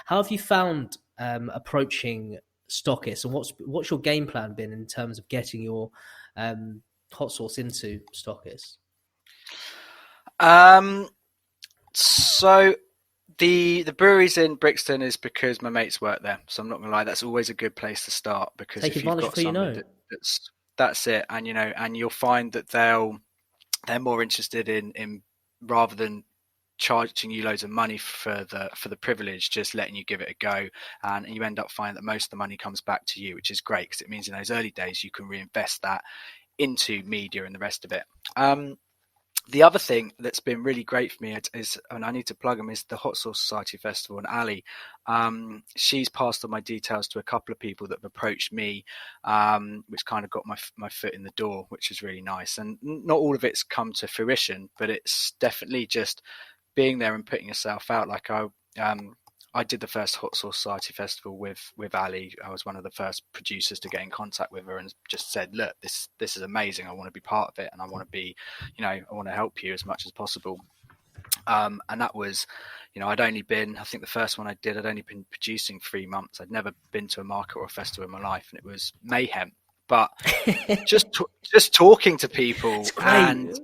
How have you found approaching stockists, and what's your game plan been in terms of getting your hot sauce into stockists? So the breweries in Brixton is because my mates work there. So I'm not gonna lie, that's always a good place to start, because Take if you've advantage of got who you somebody know. that's it, and and you'll find that they're more interested in rather than charging you loads of money for the privilege, just letting you give it a go, and you end up finding that most of the money comes back to you, which is great, because it means in those early days you can reinvest that into media and the rest of it. The other thing that's been really great for me is, and I need to plug them, is the Hot Sauce Society Festival. And Ali, she's passed on my details to a couple of people that have approached me, which kind of got my foot in the door, which is really nice. And not all of it's come to fruition, but it's definitely just being there and putting yourself out. Like I did the first Hot Sauce Society Festival with Ali. I was one of the first producers to get in contact with her and just said, look, this is amazing. I want to be part of it, and I want to be, I want to help you as much as possible. And that was, I'd only been, I think the first one I did, I'd only been producing 3 months. I'd never been to a market or a festival in my life, and it was mayhem. But just talking to people, and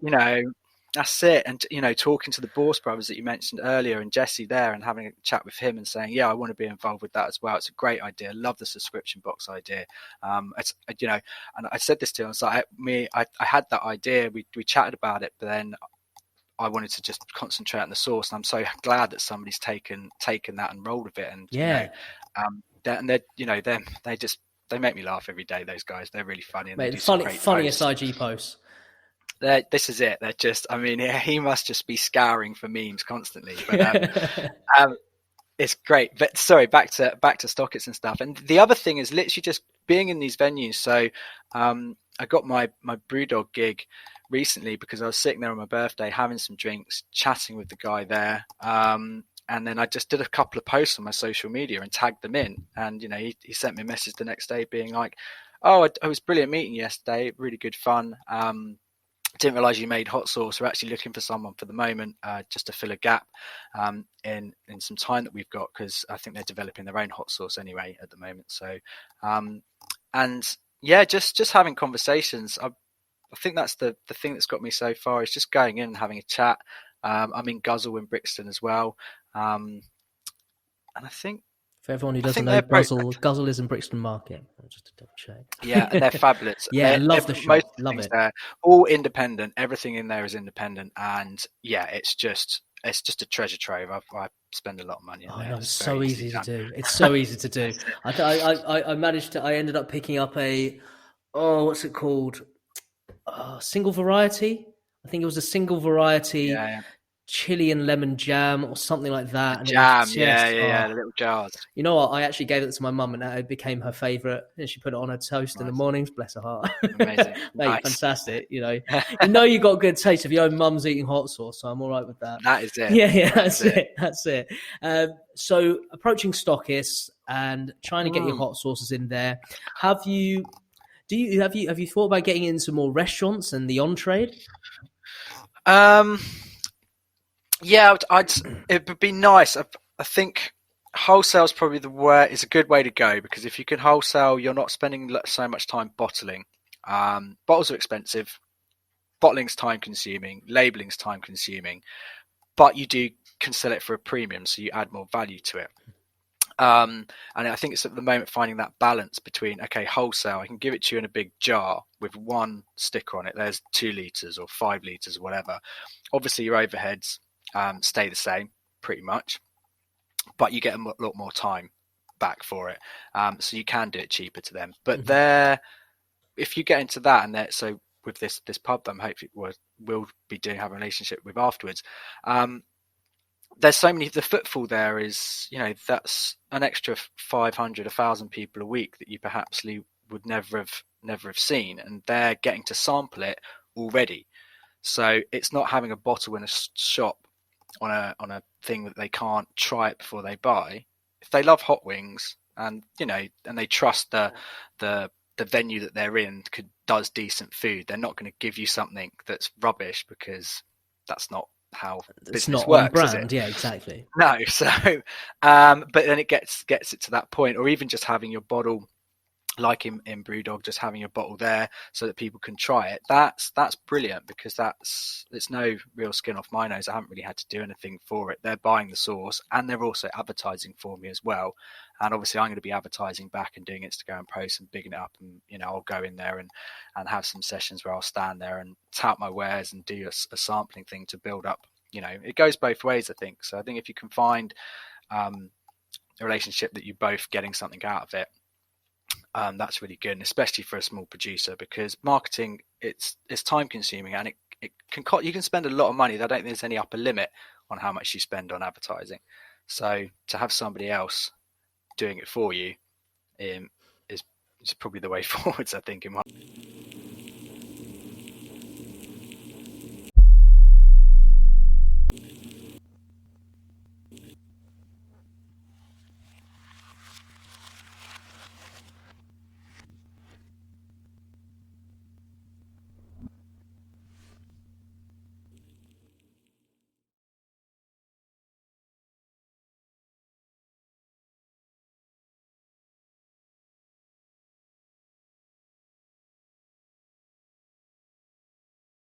that's it. And talking to the Bourse brothers that you mentioned earlier, and Jesse there, and having a chat with him and saying, yeah, I want to be involved with that as well. It's a great idea. Love the subscription box idea. It's and I said this to him. It's like I had that idea. We chatted about it, but then I wanted to just concentrate on the source. And I'm so glad that somebody's taken that and rolled with it. And they make me laugh every day. Those guys, they're really funny, and Mate, they do some great funniest posts. IG posts. This is it. They're just, he must just be scouring for memes constantly. But it's great. But sorry, back to Stockists and stuff. And the other thing is literally just being in these venues. So I got my Brewdog gig recently because I was sitting there on my birthday having some drinks, chatting with the guy there. And then I just did a couple of posts on my social media and tagged them in. And, he sent me a message the next day being like, oh, it was brilliant meeting you yesterday. Really good fun. Didn't realize you made hot sauce. We're actually looking for someone for the moment, just to fill a gap in some time that we've got, because I think they're developing their own hot sauce anyway at the moment. So, and yeah, just having conversations. I think that's the thing that's got me so far, is just going in and having a chat. I'm in Guzzle in Brixton as well, and I think, for everyone who doesn't know, Guzzle is in Brixton Market. Just to double check. Yeah, and they're fabulous. I love the shop. Love it. They're all independent. Everything in there is independent, and yeah, it's just a treasure trove. I spend a lot of money in there. No, it's so easy to do. It's so easy to do. I managed to. I ended up picking up what's it called? Single variety. I think it was a single variety. Chili and lemon jam or something like that. And jam, the little jars. You know what? I actually gave it to my mum, and it became her favourite. And she put it on her toast in the mornings. Bless her heart. Amazing, mate, fantastic. You got good taste if your own mum's eating hot sauce. So I'm all right with that. That is it. Yeah, that's it. So approaching stockists and trying to get your hot sauces in there. Have you thought about getting into more restaurants and the on-trade? Yeah, it would be nice. I think wholesale is probably is a good way to go, because if you can wholesale, you're not spending so much time bottling. Bottles are expensive. Bottling's time consuming. Labeling's time consuming. But you can sell it for a premium, so you add more value to it. And I think it's at the moment finding that balance between, okay, wholesale, I can give it to you in a big jar with one sticker on it. There's 2 litres or 5 litres or whatever. Obviously, your overheads stay the same pretty much, but you get a lot more time back for it, so you can do it cheaper to them. But if you get into that, and so with this pub that I'm hopefully will be have a relationship with afterwards, there's so many. The footfall there is, that's an extra 500, 1,000 people a week that you perhaps would never have seen, and they're getting to sample it already. So it's not having a bottle in a shop on a thing that they can't try it before they buy. If they love hot wings, and and they trust the venue that they're in does decent food, they're not going to give you something that's rubbish, because that's not how It's business not on works, is it? brand. Yeah, exactly. No. So, but then it gets it to that point, or even just having your bottle, like in Brewdog, just having a bottle there so that people can try it. That's brilliant, because it's no real skin off my nose. I haven't really had to do anything for it. They're buying the sauce and they're also advertising for me as well. And obviously I'm going to be advertising back and doing Instagram posts and bigging it up. And I'll go in there and have some sessions where I'll stand there and tout my wares and do a sampling thing to build up. It goes both ways, I think. So I think if you can find a relationship that you're both getting something out of it, that's really good, and especially for a small producer, because marketing, it's time consuming, and you can spend a lot of money. I don't think there's any upper limit on how much you spend on advertising. So to have somebody else doing it for you is probably the way forwards, I think, in